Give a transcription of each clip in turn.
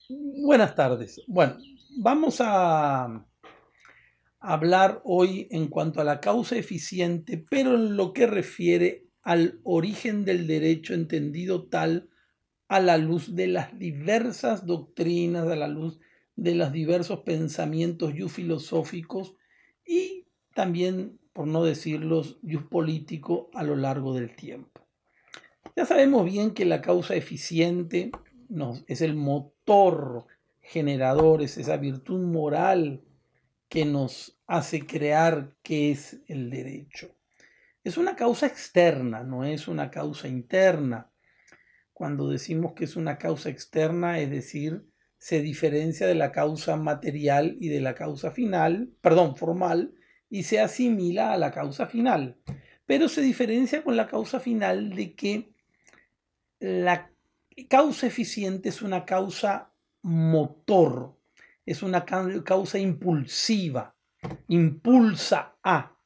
Buenas tardes. Bueno, vamos a hablar hoy en cuanto a la causa eficiente, pero en lo que refiere al origen del derecho entendido tal a la luz de las diversas doctrinas, a la luz de los diversos pensamientos filosóficos y también, por no decirlos, político a lo largo del tiempo. Ya sabemos bien que la causa eficiente es el motor generador, es esa virtud moral que nos hace crear qué es el derecho. Es una causa externa, no es una causa interna. Cuando decimos que es una causa externa, es decir, se diferencia de la causa material y de la causa final, perdón, formal, y se asimila a la causa final. Pero se diferencia con la causa final de que la causa eficiente es una causa motor, es una causa impulsiva, impulsa a,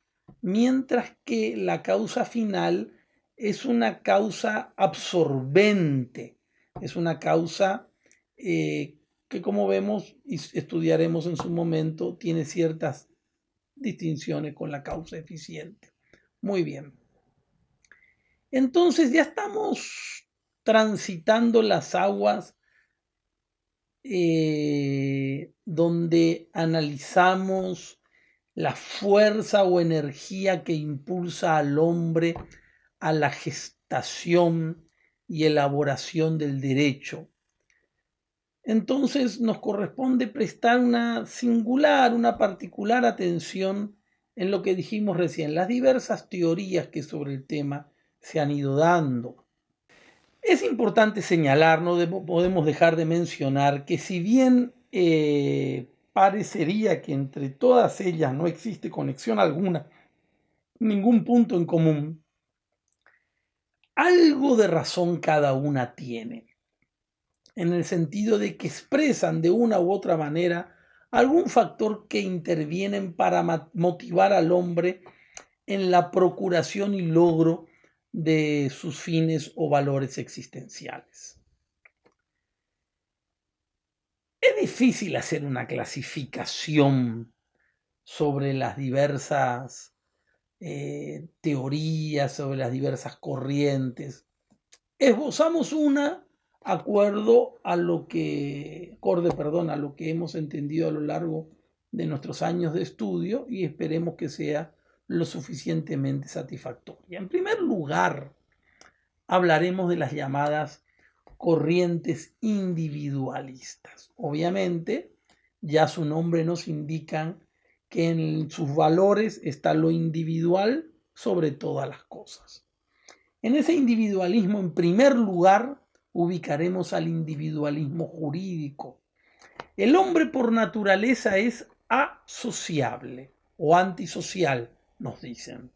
mientras que la causa final es una causa absorbente, es una causa que como vemos y estudiaremos en su momento, tiene ciertas distinciones con la causa eficiente. Muy bien. Entonces ya estamos transitando las aguas donde analizamos la fuerza o energía que impulsa al hombre a la gestación y elaboración del derecho. Entonces nos corresponde prestar una singular, una particular atención en lo que dijimos recién, las diversas teorías que sobre el tema se han ido dando. Es importante señalar, no podemos dejar de mencionar que si bien parecería que entre todas ellas no existe conexión alguna, ningún punto en común, algo de razón cada una tiene, en el sentido de que expresan de una u otra manera algún factor que intervienen para motivar al hombre en la procuración y logro de sus fines o valores existenciales. Es difícil hacer una clasificación sobre las diversas teorías, sobre las diversas corrientes. Esbozamos una acorde, a lo que hemos entendido a lo largo de nuestros años de estudio y esperemos que sea lo suficientemente satisfactoria. En primer lugar, hablaremos de las llamadas corrientes individualistas. Obviamente, ya su nombre nos indica que en sus valores está lo individual sobre todas las cosas. En ese individualismo, en primer lugar, ubicaremos al individualismo jurídico. El hombre por naturaleza es asociable o antisocial, nos dicen.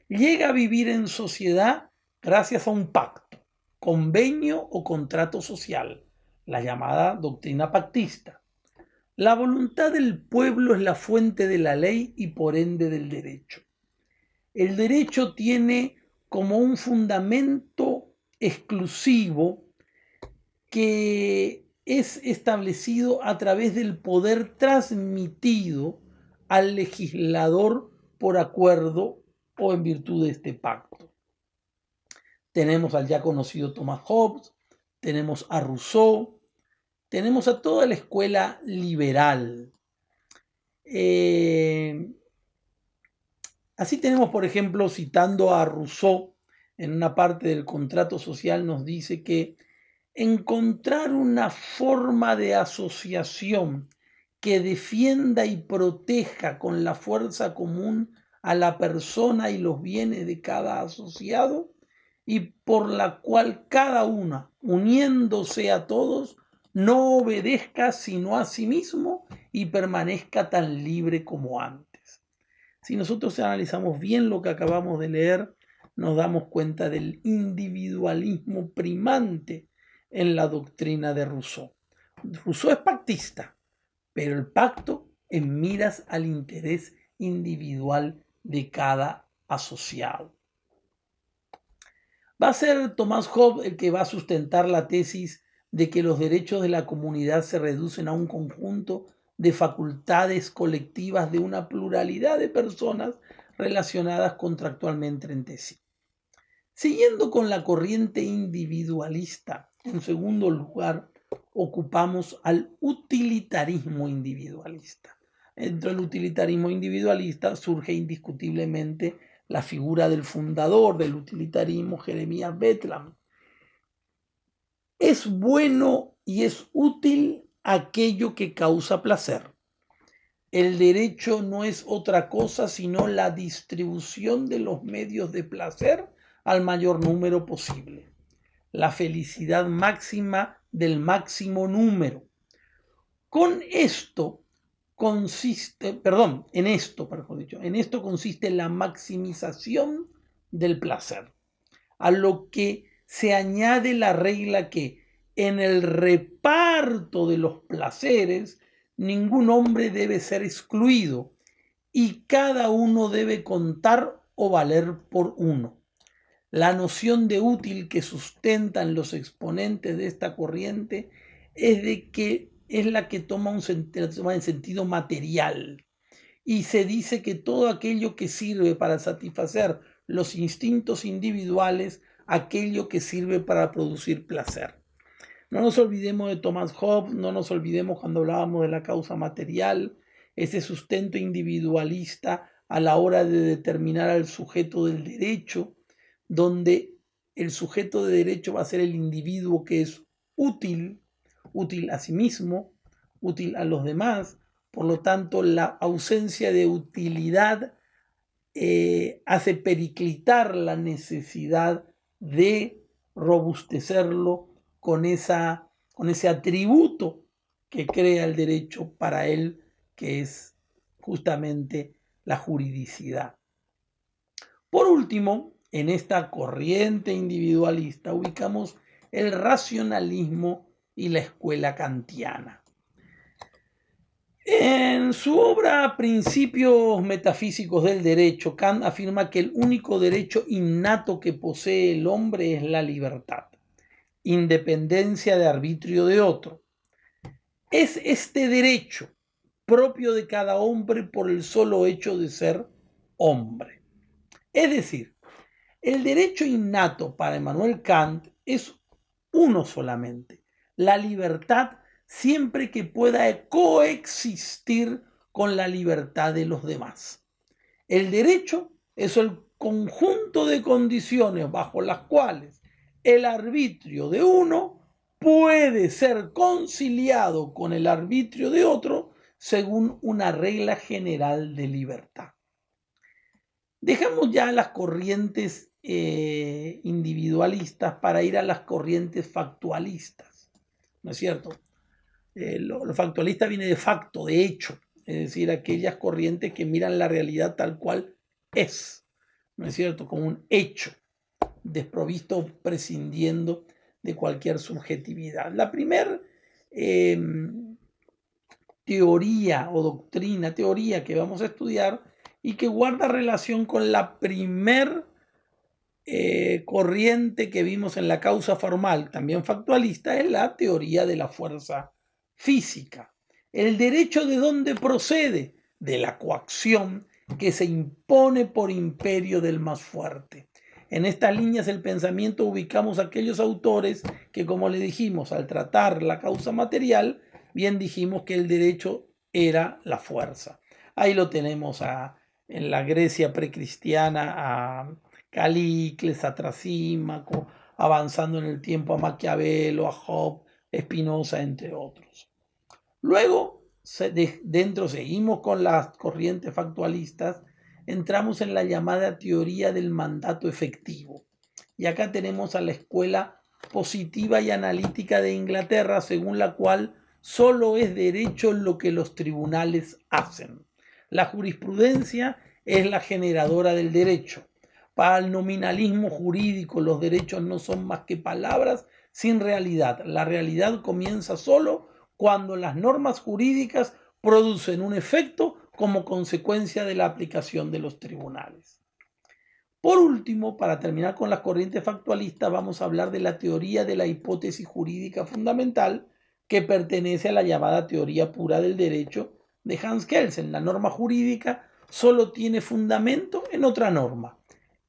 Llega a vivir en sociedad gracias a un pacto, convenio o contrato social, la llamada doctrina pactista. La voluntad del pueblo es la fuente de la ley y por ende del derecho. El derecho tiene como un fundamento exclusivo que es establecido a través del poder transmitido al legislador por acuerdo o en virtud de este pacto. Tenemos al ya conocido Thomas Hobbes, tenemos a Rousseau, tenemos a toda la escuela liberal. Eh, Así tenemos, por ejemplo, citando a Rousseau, en una parte del contrato social nos dice que encontrar una forma de asociación que defienda y proteja con la fuerza común a la persona y los bienes de cada asociado y por la cual cada una, uniéndose a todos, no obedezca sino a sí mismo y permanezca tan libre como antes. Si nosotros analizamos bien lo que acabamos de leer, nos damos cuenta del individualismo primante en la doctrina de Rousseau. Rousseau es pactista, pero el pacto en miras al interés individual de cada asociado. Va a ser Thomas Hobbes el que va a sustentar la tesis de que los derechos de la comunidad se reducen a un conjunto de facultades colectivas de una pluralidad de personas relacionadas contractualmente entre sí. Siguiendo con la corriente individualista, en segundo lugar, ocupamos al utilitarismo individualista. Dentro del utilitarismo individualista surge indiscutiblemente la figura del fundador del utilitarismo, Jeremías Bentham. Es bueno y es útil aquello que causa placer. El derecho no es otra cosa sino la distribución de los medios de placer al mayor número posible. La felicidad máxima del máximo número. En esto consiste la maximización del placer, a lo que se añade la regla que en el reparto de los placeres ningún hombre debe ser excluido y cada uno debe contar o valer por uno. La noción de útil que sustentan los exponentes de esta corriente es la que toma en sentido material y se dice que todo aquello que sirve para satisfacer los instintos individuales, aquello que sirve para producir placer. No nos olvidemos de Thomas Hobbes, no nos olvidemos cuando hablábamos de la causa material, ese sustento individualista a la hora de determinar al sujeto del derecho, donde el sujeto de derecho va a ser el individuo que es útil, útil a sí mismo, útil a los demás. Por lo tanto, la ausencia de utilidad hace periclitar la necesidad de robustecerlo con ese atributo que crea el derecho para él, que es justamente la juridicidad. Por último, en esta corriente individualista ubicamos el racionalismo y la escuela kantiana. En su obra Principios Metafísicos del Derecho, Kant afirma que el único derecho innato que posee el hombre es la libertad, independencia de arbitrio de otro. Es este derecho propio de cada hombre por el solo hecho de ser hombre. Es decir, el derecho innato para Immanuel Kant es uno solamente, la libertad siempre que pueda coexistir con la libertad de los demás. El derecho es el conjunto de condiciones bajo las cuales el arbitrio de uno puede ser conciliado con el arbitrio de otro según una regla general de libertad. Dejamos ya las corrientes individualistas para ir a las corrientes factualistas, ¿no es cierto? Lo factualista viene de facto, de hecho, es decir, aquellas corrientes que miran la realidad tal cual es, ¿no es cierto? Como un hecho, desprovisto, prescindiendo de cualquier subjetividad. La primera teoría o doctrina, teoría que vamos a estudiar y que guarda relación con la primer corriente que vimos en la causa formal, también factualista, es la teoría de la fuerza física. ¿El derecho de dónde procede? De la coacción que se impone por imperio del más fuerte. En estas líneas del pensamiento ubicamos aquellos autores que, como le dijimos, al tratar la causa material, bien dijimos que el derecho era la fuerza. Ahí lo tenemos en la Grecia precristiana a Calícles, a Trasímaco, avanzando en el tiempo a Maquiavelo, a Hobbes, Spinoza, entre otros. Luego, dentro seguimos con las corrientes factualistas, entramos en la llamada teoría del mandato efectivo. Y acá tenemos a la escuela positiva y analítica de Inglaterra, según la cual solo es derecho lo que los tribunales hacen. La jurisprudencia es la generadora del derecho. Para el nominalismo jurídico, los derechos no son más que palabras sin realidad. La realidad comienza solo cuando las normas jurídicas producen un efecto como consecuencia de la aplicación de los tribunales. Por último, para terminar con las corrientes factualistas, vamos a hablar de la teoría de la hipótesis jurídica fundamental, que pertenece a la llamada teoría pura del derecho de Hans Kelsen. La norma jurídica solo tiene fundamento en otra norma.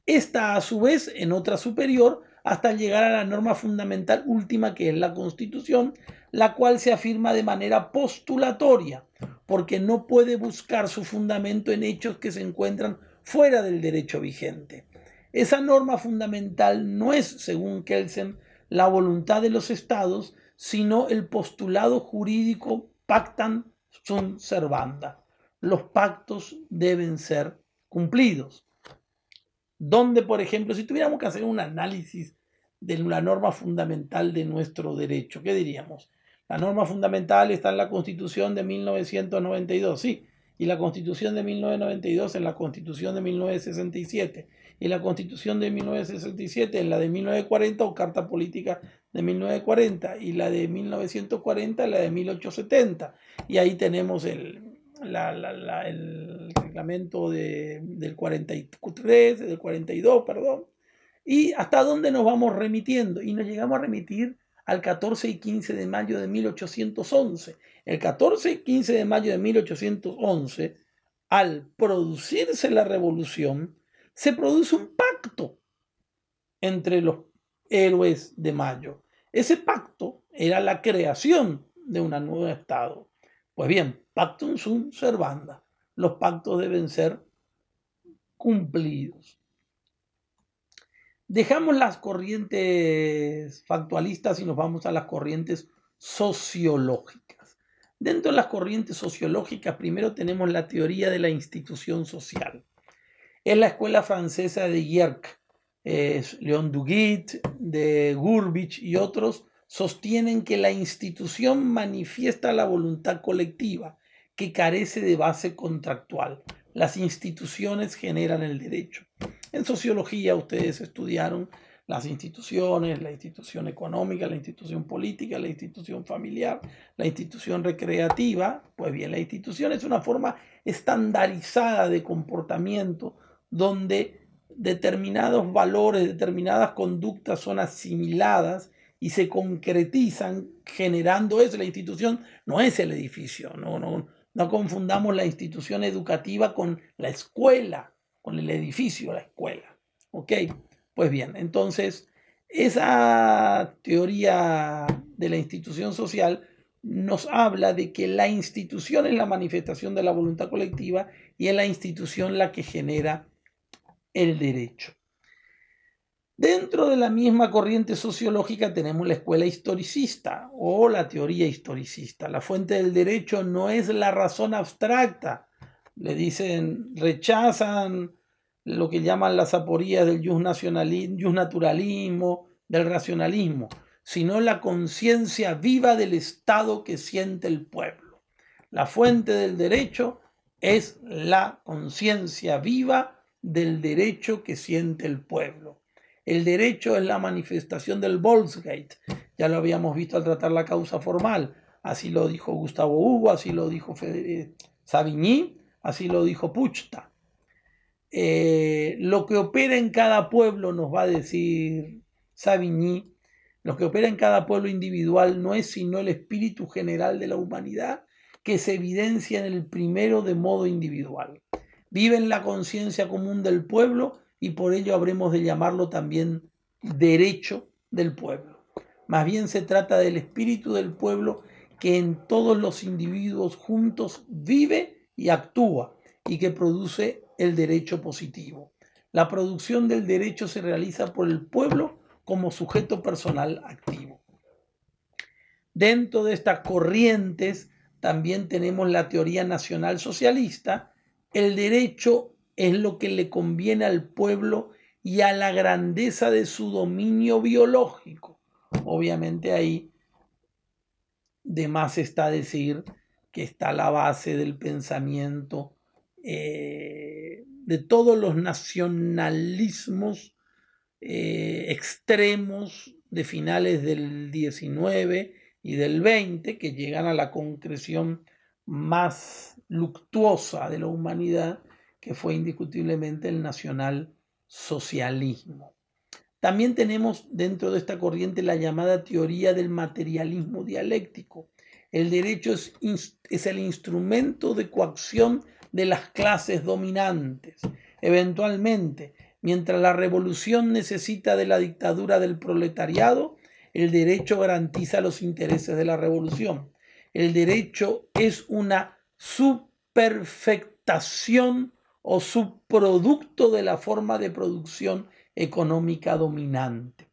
Esta, a su vez, en otra superior, hasta llegar a la norma fundamental última, que es la Constitución, la cual se afirma de manera postulatoria, porque no puede buscar su fundamento en hechos que se encuentran fuera del derecho vigente. Esa norma fundamental no es, según Kelsen, la voluntad de los estados, sino el postulado jurídico pactam sunt servanda. Los pactos deben ser cumplidos. Donde, por ejemplo, si tuviéramos que hacer un análisis de la norma fundamental de nuestro derecho, ¿qué diríamos? La norma fundamental está en la Constitución de 1992, sí, y la Constitución de 1992 en la Constitución de 1967, y la Constitución de 1967 en la de 1940 o Carta Política de 1940, y la de 1940 en la de 1870, y ahí tenemos el reglamento del 43, del 42, perdón, y hasta dónde nos vamos remitiendo. Y nos llegamos a remitir al 14 y 15 de mayo de 1811. El 14 y 15 de mayo de 1811, al producirse la revolución, se produce un pacto entre los héroes de Mayo. Ese pacto era la creación de un nuevo Estado. Pues bien, pactum sunt servanda. Los pactos deben ser cumplidos. Dejamos las corrientes factualistas y nos vamos a las corrientes sociológicas. Dentro de las corrientes sociológicas, primero tenemos la teoría de la institución social. Es la escuela francesa de Yerkes, Leon Duguit, de Gurbich y otros sostienen que la institución manifiesta la voluntad colectiva, que carece de base contractual. Las instituciones generan el derecho. En sociología ustedes estudiaron las instituciones, la institución económica, la institución política, la institución familiar, la institución recreativa. Pues bien, la institución es una forma estandarizada de comportamiento donde determinados valores, determinadas conductas son asimiladas y se concretizan generando eso. La institución no es el edificio, no confundamos la institución educativa con la escuela, con el edificio, la escuela. ¿Ok? Pues bien, entonces esa teoría de la institución social nos habla de que la institución es la manifestación de la voluntad colectiva y es la institución la que genera el derecho. Dentro de la misma corriente sociológica tenemos la escuela historicista o la teoría historicista. La fuente del derecho no es la razón abstracta. Le dicen, rechazan lo que llaman las aporías del jus naturalismo, del racionalismo, sino la conciencia viva del estado que siente el pueblo. La fuente del derecho es la conciencia viva del derecho que siente el pueblo. El derecho es la manifestación del Volksgate. Ya lo habíamos visto al tratar la causa formal. Así lo dijo Gustavo Hugo, así lo dijo Savigny, así lo dijo Puchta. Lo que opera en cada pueblo, nos va a decir Savigny, lo que opera en cada pueblo individual no es sino el espíritu general de la humanidad que se evidencia en el primero de modo individual. Vive en la conciencia común del pueblo y por ello habremos de llamarlo también derecho del pueblo. Más bien se trata del espíritu del pueblo que en todos los individuos juntos vive y actúa y que produce el derecho positivo. La producción del derecho se realiza por el pueblo como sujeto personal activo. Dentro de estas corrientes también tenemos la teoría nacional socialista. El derecho es lo que le conviene al pueblo y a la grandeza de su dominio biológico. Obviamente ahí de más está decir que está la base del pensamiento de todos los nacionalismos extremos de finales del 19 y del 20 que llegan a la concreción más luctuosa de la humanidad, que fue indiscutiblemente el nacional socialismo. También tenemos dentro de esta corriente la llamada teoría del materialismo dialéctico. El derecho es el instrumento de coacción de las clases dominantes. Eventualmente, mientras la revolución necesita de la dictadura del proletariado, el derecho garantiza los intereses de la revolución. El derecho es una subperfectación o subproducto de la forma de producción económica dominante.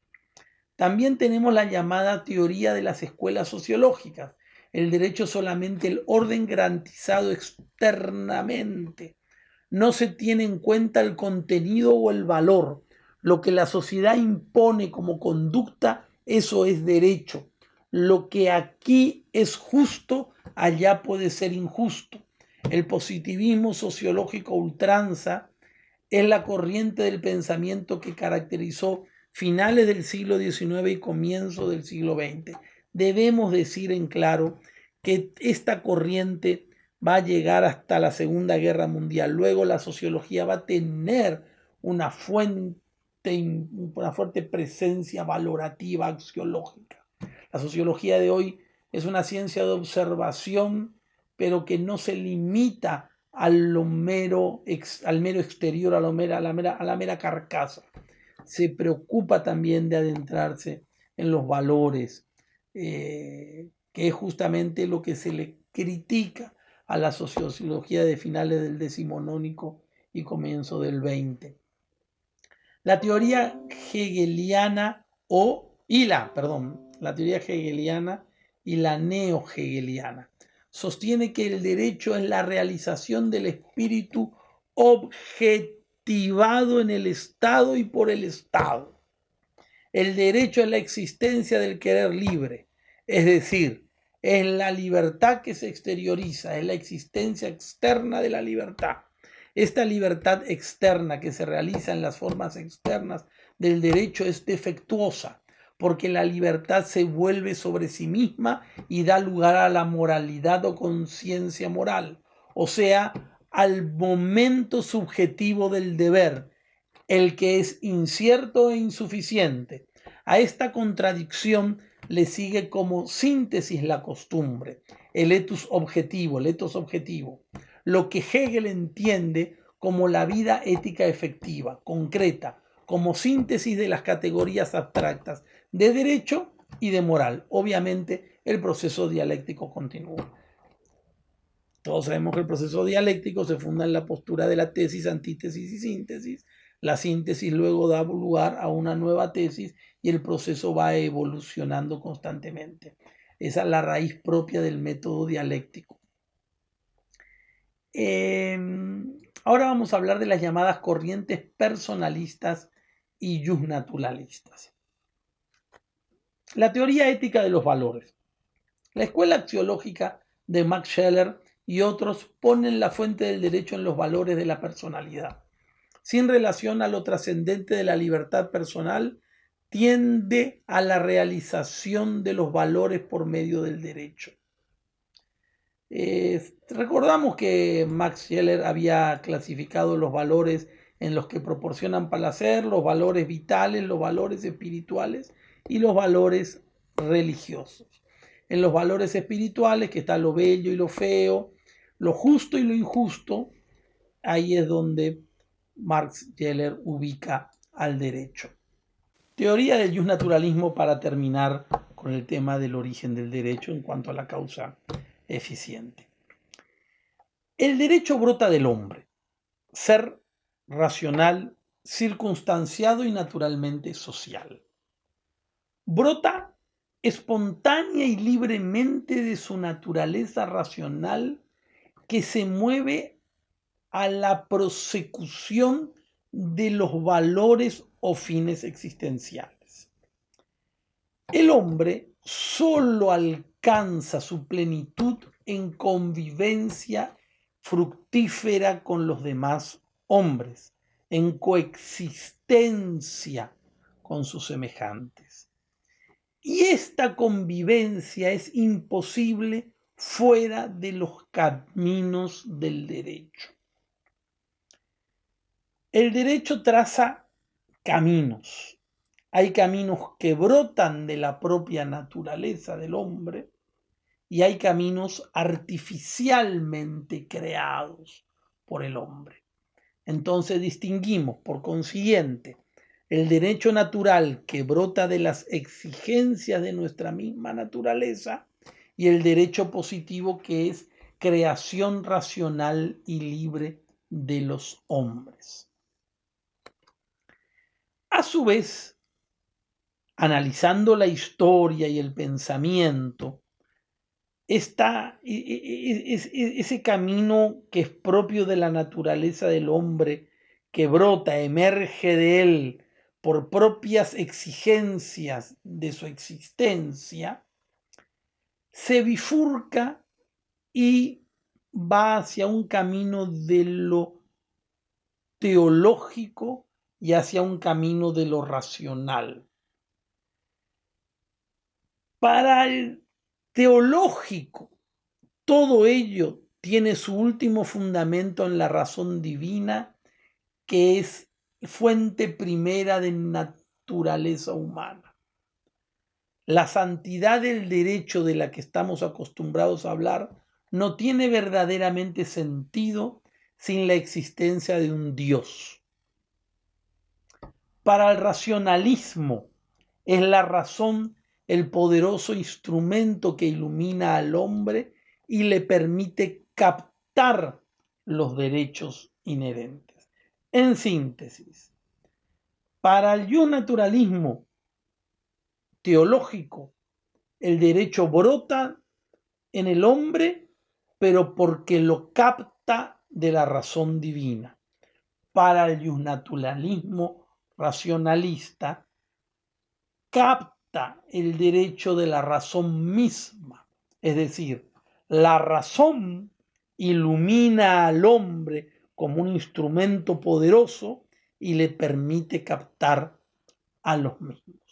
También tenemos la llamada teoría de las escuelas sociológicas. El derecho es solamente el orden garantizado externamente. No se tiene en cuenta el contenido o el valor. Lo que la sociedad impone como conducta, eso es derecho. Lo que aquí es justo, allá puede ser injusto. El positivismo sociológico ultranza es la corriente del pensamiento que caracterizó finales del siglo XIX y comienzo del siglo XX. Debemos decir en claro que esta corriente va a llegar hasta la Segunda Guerra Mundial. Luego la sociología va a tener una fuerte presencia valorativa axiológica. La sociología de hoy es una ciencia de observación, pero que no se limita al mero exterior, a la mera carcasa. Se preocupa también de adentrarse en los valores, que es justamente lo que se le critica a la sociología de finales del decimonónico y comienzo del 20. La teoría hegeliana la teoría hegeliana y la neo-hegeliana sostiene que el derecho es la realización del espíritu objetivado en el Estado y por el Estado. El derecho es la existencia del querer libre, es decir, es la libertad que se exterioriza, es la existencia externa de la libertad. Esta libertad externa que se realiza en las formas externas del derecho es defectuosa, porque la libertad se vuelve sobre sí misma y da lugar a la moralidad o conciencia moral, o sea, al momento subjetivo del deber, el que es incierto e insuficiente. A esta contradicción le sigue como síntesis la costumbre, el etos objetivo, lo que Hegel entiende como la vida ética efectiva, concreta, como síntesis de las categorías abstractas de derecho y de moral. Obviamente, el proceso dialéctico continúa. Todos sabemos que el proceso dialéctico se funda en la postura de la tesis, antítesis y síntesis. La síntesis luego da lugar a una nueva tesis y el proceso va evolucionando constantemente. Esa es la raíz propia del método dialéctico. Ahora vamos a hablar de las llamadas corrientes personalistas y justnaturalistas. La teoría ética de los valores. La escuela axiológica de Max Scheler y otros ponen la fuente del derecho en los valores de la personalidad. Sin relación a lo trascendente de la libertad personal, tiende a la realización de los valores por medio del derecho. Recordamos que Max Scheler había clasificado los valores en los que proporcionan placer, los valores vitales, los valores espirituales y los valores religiosos. En los valores espirituales, que está lo bello y lo feo, lo justo y lo injusto, ahí es donde Max Scheler ubica al derecho. Teoría del justnaturalismo para terminar con el tema del origen del derecho en cuanto a la causa eficiente. El derecho brota del hombre, ser racional, circunstanciado y naturalmente social. Brota espontánea y libremente de su naturaleza racional que se mueve a la prosecución de los valores o fines existenciales. El hombre solo alcanza su plenitud en convivencia fructífera con los demás hombres, en coexistencia con sus semejantes. Y esta convivencia es imposible fuera de los caminos del derecho. El derecho traza caminos. Hay caminos que brotan de la propia naturaleza del hombre y hay caminos artificialmente creados por el hombre. Entonces distinguimos, por consiguiente, el derecho natural que brota de las exigencias de nuestra misma naturaleza y el derecho positivo que es creación racional y libre de los hombres. A su vez, analizando la historia y el pensamiento, está ese camino que es propio de la naturaleza del hombre, que brota, emerge de él por propias exigencias de su existencia, se bifurca y va hacia un camino de lo teológico y hacia un camino de lo racional. Para el teológico, todo ello tiene su último fundamento en la razón divina, que es fuente primera de naturaleza humana. La santidad del derecho de la que estamos acostumbrados a hablar no tiene verdaderamente sentido sin la existencia de un Dios. Para el racionalismo es la razón el poderoso instrumento que ilumina al hombre y le permite captar los derechos inherentes. En síntesis, para el yo naturalismo teológico, el derecho brota en el hombre, pero porque lo capta de la razón divina. Para el naturalismo racionalista, capta el derecho de la razón misma, es decir, la razón ilumina al hombre como un instrumento poderoso y le permite captar a los mismos.